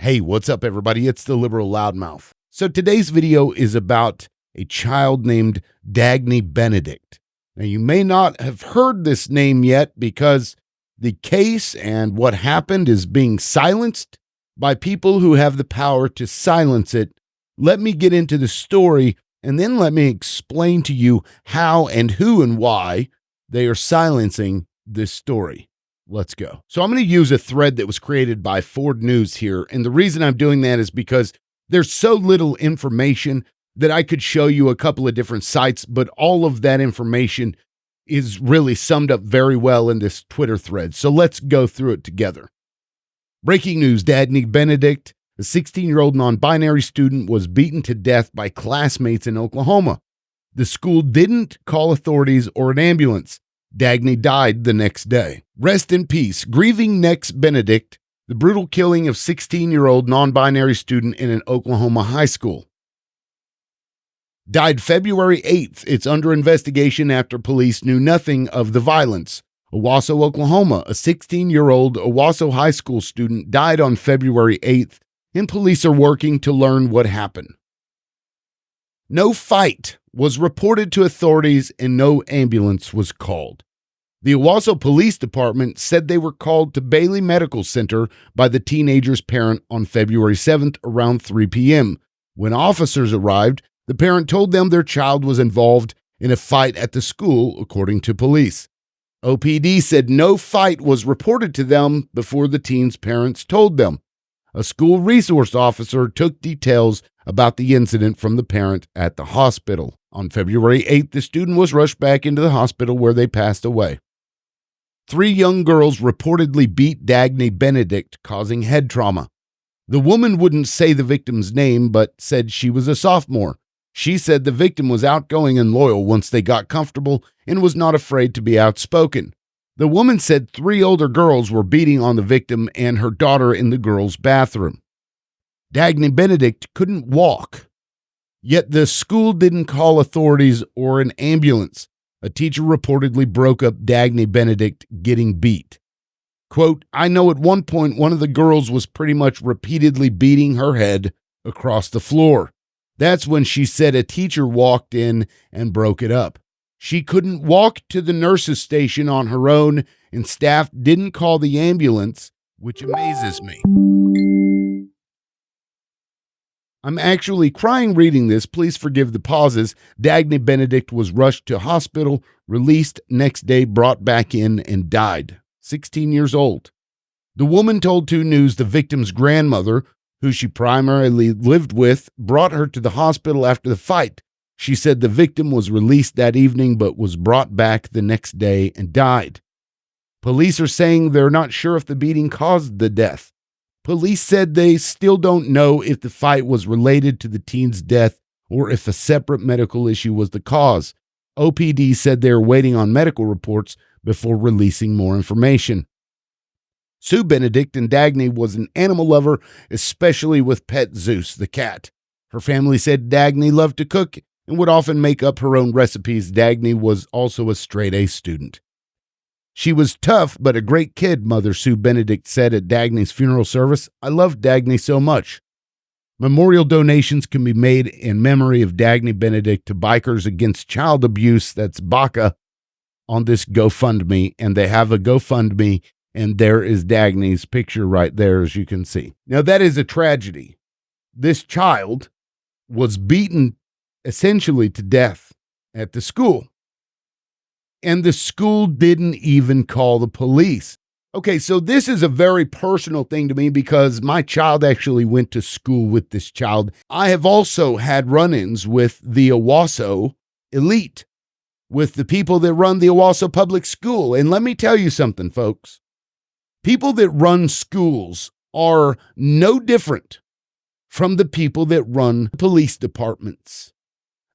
Hey, what's up, everybody? It's the Liberal Loudmouth. So today's video is about a child named Dagney Benedict. Now, you may not have heard this name yet because the case and what happened is being silenced by people who have the power to silence it. Let me get into the story, and then let me explain to you how and who and why they are silencing this story. Let's go. So I'm going to use a thread that was created by Ford News here. And the reason I'm doing that is because there's so little information that I could show you a couple of different sites, but all of that information is really summed up very well in this Twitter thread. So let's go through it together. Breaking news: Dagney Benedict, a 16-year-old non-binary student, was beaten to death by classmates in Oklahoma. The school didn't call authorities or an ambulance. Dagney died the next day. Rest in peace. Grieving next Benedict, the brutal killing of 16-year-old non-binary student in an Oklahoma high school. Died February 8th. It's under investigation after police knew nothing of the violence. Owasso, Oklahoma, a 16-year-old Owasso high school student died on February 8th, and police are working to learn what happened. No fight was reported to authorities and no ambulance was called. The Owasso Police Department said they were called to Bailey Medical Center by the teenager's parent on February 7th around 3 p.m. When officers arrived, the parent told them their child was involved in a fight at the school, according to police. OPD said no fight was reported to them before the teen's parents told them. A school resource officer took details about the incident from the parent at the hospital. On February 8th, the student was rushed back into the hospital where they passed away. 3 young girls reportedly beat Dagney Benedict, causing head trauma. The woman wouldn't say the victim's name, but said she was a sophomore. She said the victim was outgoing and loyal once they got comfortable and was not afraid to be outspoken. The woman said 3 older girls were beating on the victim and her daughter in the girls' bathroom. Dagney Benedict couldn't walk, yet the school didn't call authorities or an ambulance. A teacher reportedly broke up Dagney Benedict getting beat. Quote, "I know at one point one of the girls was pretty much repeatedly beating her head across the floor. That's when she said a teacher walked in and broke it up. She couldn't walk to the nurse's station on her own, and staff didn't call the ambulance, which amazes me." I'm actually crying reading this. Please forgive the pauses. Dagney Benedict was rushed to hospital, released next day, brought back in, and died. 16 years old. The woman told 2 News the victim's grandmother, who she primarily lived with, brought her to the hospital after the fight. She said the victim was released that evening but was brought back the next day and died. Police are saying they're not sure if the beating caused the death. Police said they still don't know if the fight was related to the teen's death or if a separate medical issue was the cause. OPD said they're waiting on medical reports before releasing more information. Sue Benedict and Dagney was an animal lover, especially with pet Zeus, the cat. Her family said Dagney loved to cook and would often make up her own recipes. Dagney was also a straight-A student. "She was tough, but a great kid," Mother Sue Benedict said at Dagney's funeral service. "I loved Dagney so much." Memorial donations can be made in memory of Dagney Benedict to Bikers Against Child Abuse, that's BACA, on this GoFundMe. And they have a GoFundMe, and there is Dagney's picture right there, as you can see. Now, that is a tragedy. This child was beaten essentially to death at the school. And the school didn't even call the police. Okay, so this is a very personal thing to me because my child actually went to school with this child. I have also had run-ins with the Owasso elite, with the people that run the Owasso Public School. And let me tell you something, folks. People that run schools are no different from the people that run police departments.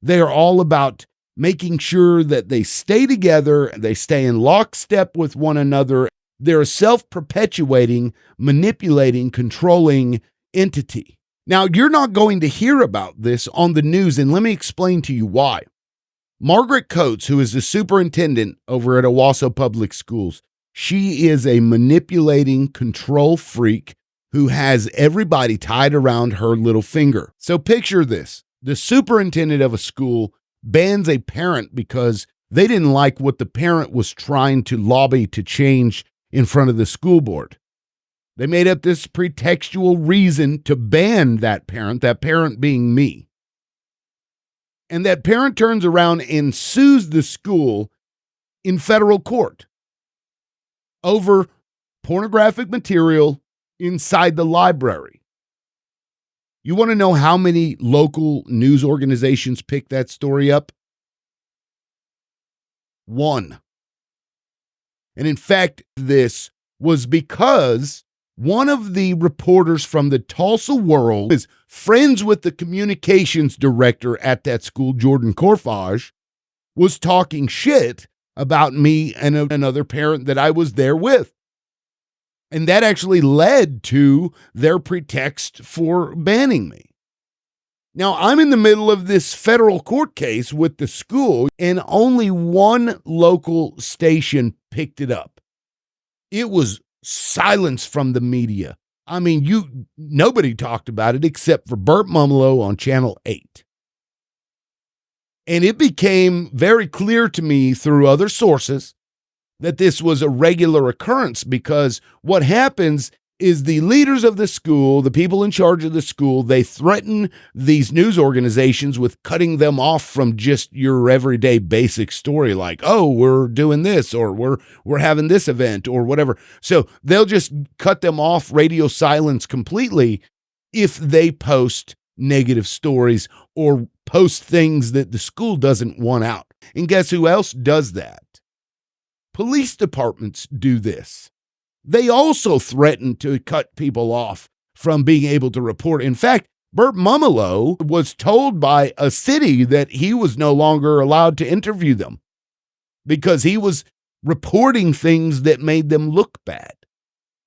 They are all about making sure that they stay together, they stay in lockstep with one another. They're a self-perpetuating, manipulating, controlling entity. Now, you're not going to hear about this on the news, and let me explain to you why. Margaret Coates, who is the superintendent over at Owasso Public Schools, she is a manipulating control freak who has everybody tied around her little finger. So picture this. The superintendent of a school bans a parent because they didn't like what the parent was trying to lobby to change in front of the school board. They made up this pretextual reason to ban that parent being me. And that parent turns around and sues the school in federal court over pornographic material inside the library. You want to know how many local news organizations picked that story up? One. And in fact, this was because one of the reporters from the Tulsa World is friends with the communications director at that school, Jordan Korphage, was talking shit about me and another parent that I was there with. And that actually led to their pretext for banning me. Now, I'm in the middle of this federal court case with the school, and only one local station picked it up. It was silence from the media. I mean, nobody talked about it except for Burt Mumolo on Channel 8. And it became very clear to me through other sources that this was a regular occurrence, because what happens is the leaders of the school, the people in charge of the school, they threaten these news organizations with cutting them off from just your everyday basic story, like, oh, we're doing this, or we're having this event, or whatever. So they'll just cut them off, radio silence completely, if they post negative stories or post things that the school doesn't want out. And guess who else does that? Police departments do this. They also threaten to cut people off from being able to report. In fact, Burt Mumolo was told by a city that he was no longer allowed to interview them because he was reporting things that made them look bad.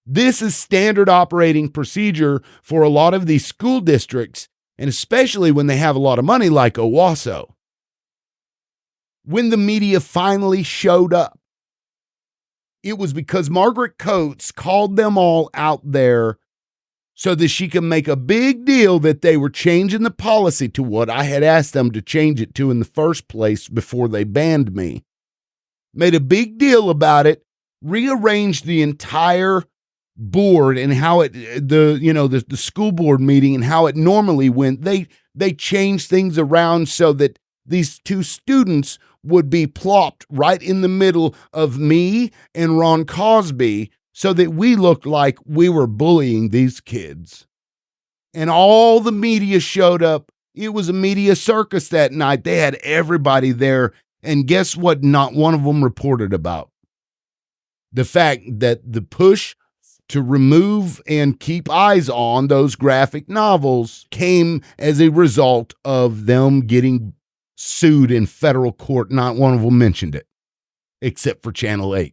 This is standard operating procedure for a lot of these school districts, and especially when they have a lot of money like Owasso. When the media finally showed up, it was because Margaret Coates called them all out there so that she could make a big deal that they were changing the policy to what I had asked them to change it to in the first place before they banned me. Made a big deal about it, rearranged the entire board and how the school board meeting and how it normally went. They changed things around so that these two students would be plopped right in the middle of me and Ron Cosby so that we looked like we were bullying these kids. And all the media showed up. It was a media circus that night. They had everybody there. And guess what? Not one of them reported about the fact that the push to remove and keep eyes on those graphic novels came as a result of them getting sued in federal court. Not one of them mentioned it, except for Channel 8,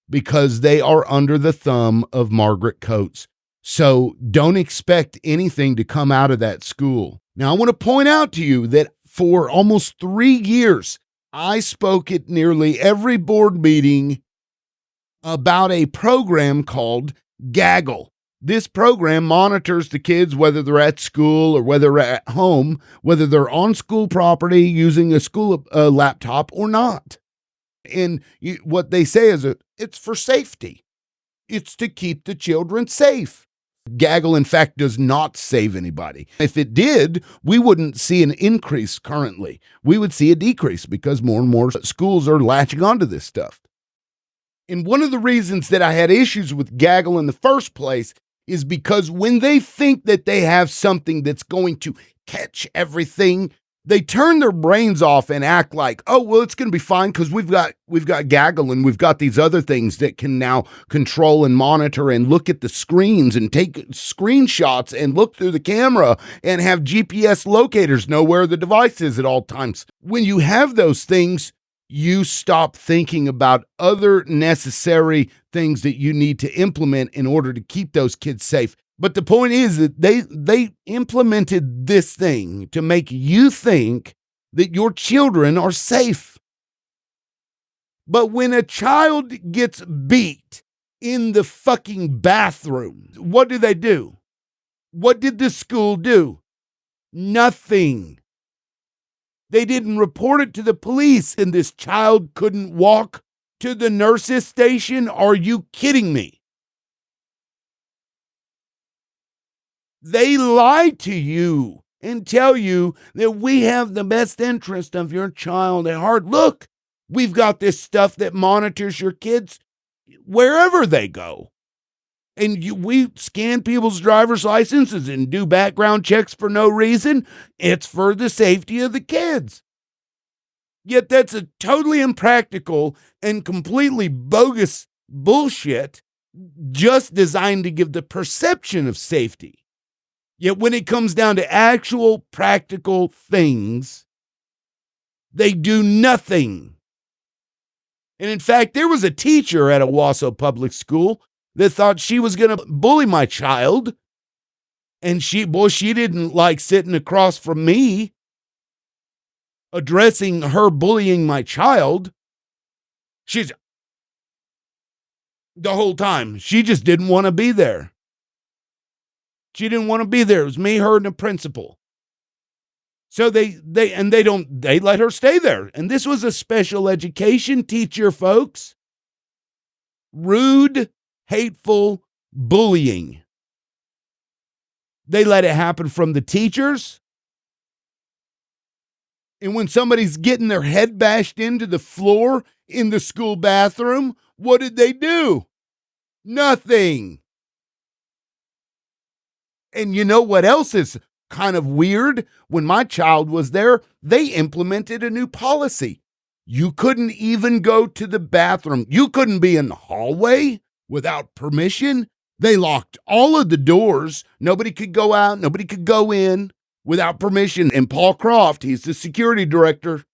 because they are under the thumb of Margaret Coates. So don't expect anything to come out of that school. Now, I want to point out to you that for almost 3 years, I spoke at nearly every board meeting about a program called Gaggle. This program monitors the kids, whether they're at school or whether they're at home, whether they're on school property using a school laptop or not. And what they say is it's for safety. It's to keep the children safe. Gaggle, in fact, does not save anybody. If it did, we wouldn't see an increase currently. We would see a decrease because more and more schools are latching onto this stuff. And one of the reasons that I had issues with Gaggle in the first place is because when they think that they have something that's going to catch everything, they turn their brains off and act like, oh, well, it's going to be fine because we've got Gaggle and we've got these other things that can now control and monitor and look at the screens and take screenshots and look through the camera and have GPS locators know where the device is at all times. When you have those things, you stop thinking about other necessary things that you need to implement in order to keep those kids safe. But the point is that they implemented this thing to make you think that your children are safe. But when a child gets beat in the fucking bathroom. What do they do? What did the school do? Nothing. They didn't report it to the police, and this child couldn't walk to the nurse's station? Are you kidding me? They lie to you and tell you that we have the best interest of your child at heart. Look, we've got this stuff that monitors your kids wherever they go. And we scan people's driver's licenses and do background checks for no reason. It's for the safety of the kids. Yet that's a totally impractical and completely bogus bullshit just designed to give the perception of safety. Yet when it comes down to actual practical things, they do nothing. And in fact, there was a teacher at Owasso Public School that thought she was going to bully my child. And she didn't like sitting across from me addressing her bullying my child. She's the whole time. She just didn't want to be there. She didn't want to be there. It was me, her, and the principal. So they let her stay there. And this was a special education teacher, folks. Rude, hateful bullying. They let it happen from the teachers. And when somebody's getting their head bashed into the floor in the school bathroom, what did they do? Nothing. And you know what else is kind of weird? When my child was there, they implemented a new policy. You couldn't even go to the bathroom. You couldn't be in the hallway without permission. They locked all of the doors. Nobody could go out. Nobody could go in without permission. And Paul Croft, he's the security director.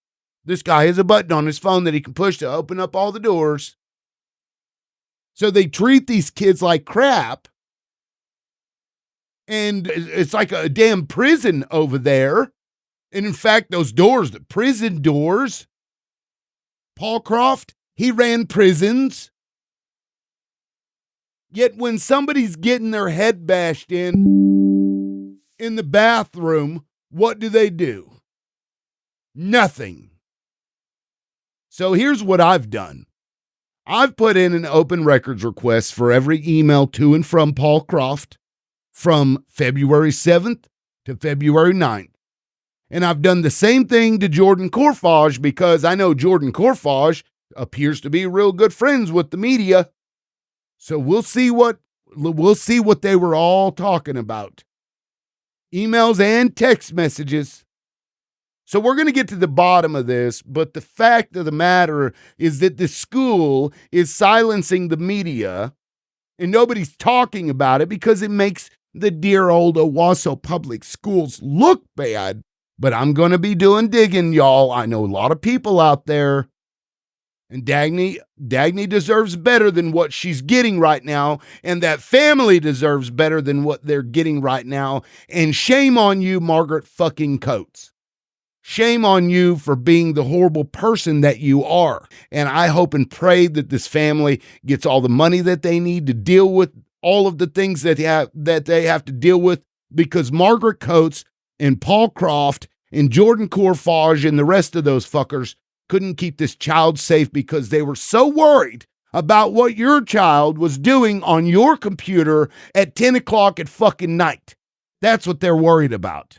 This guy has a button on his phone that he can push to open up all the doors. So they treat these kids like crap. And it's like a damn prison over there. And in fact, those doors, the prison doors, Paul Croft, he ran prisons. Yet when somebody's getting their head bashed in the bathroom, what do? Nothing. So here's what I've done. I've put in an open records request for every email to and from Paul Croft from February 7th to February 9th. And I've done the same thing to Jordan Korphage because I know Jordan Korphage appears to be real good friends with the media. So we'll see what they were all talking about. Emails and text messages. So we're going to get to the bottom of this, but the fact of the matter is that the school is silencing the media and nobody's talking about it because it makes the dear old Owasso Public Schools look bad. But I'm going to be doing digging, y'all. I know a lot of people out there. And Dagney deserves better than what she's getting right now. And that family deserves better than what they're getting right now. And shame on you, Margaret fucking Coates. Shame on you for being the horrible person that you are. And I hope and pray that this family gets all the money that they need to deal with all of the things that they have to deal with, because Margaret Coates and Paul Croft and Jordan Korphage and the rest of those fuckers couldn't keep this child safe because they were so worried about what your child was doing on your computer at 10 o'clock at fucking night. That's what they're worried about.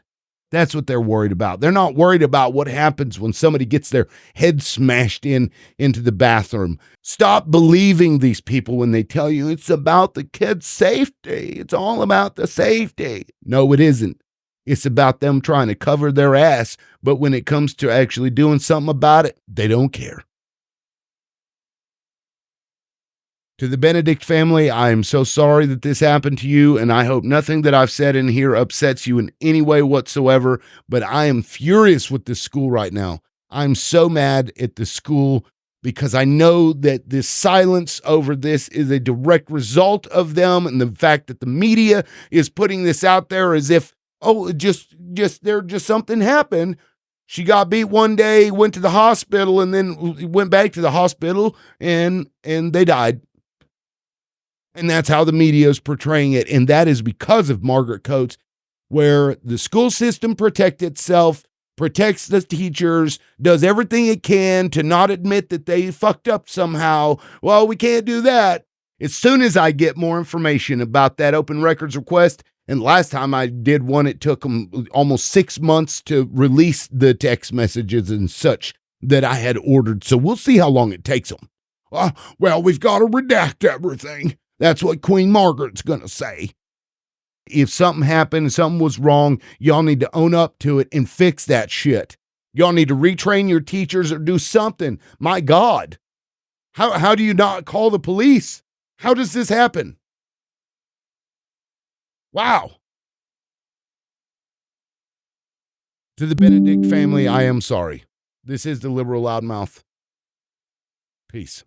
That's what they're worried about. They're not worried about what happens when somebody gets their head smashed into the bathroom. Stop believing these people when they tell you it's about the kid's safety. It's all about the safety. No, it isn't. It's about them trying to cover their ass. But when it comes to actually doing something about it, they don't care. To the Benedict family, I am so sorry that this happened to you, and I hope nothing that I've said in here upsets you in any way whatsoever, but I am furious with this school right now. I'm so mad at the school because I know that this silence over this is a direct result of them and the fact that the media is putting this out there as if, oh, just something happened. She got beat one day, went to the hospital, and then went back to the hospital, and they died. And that's how the media is portraying it. And that is because of Margaret Coates, where the school system protects itself, protects the teachers, does everything it can to not admit that they fucked up somehow. Well, we can't do that. As soon as I get more information about that open records request, and last time I did one, it took them almost 6 months to release the text messages and such that I had ordered. So we'll see how long it takes them. Well, we've got to redact everything. That's what Queen Margaret's going to say. If something happened, something was wrong, y'all need to own up to it and fix that shit. Y'all need to retrain your teachers or do something. My God. How do you not call the police? How does this happen? Wow. To the Benedict family, I am sorry. This is the liberal loudmouth. Peace.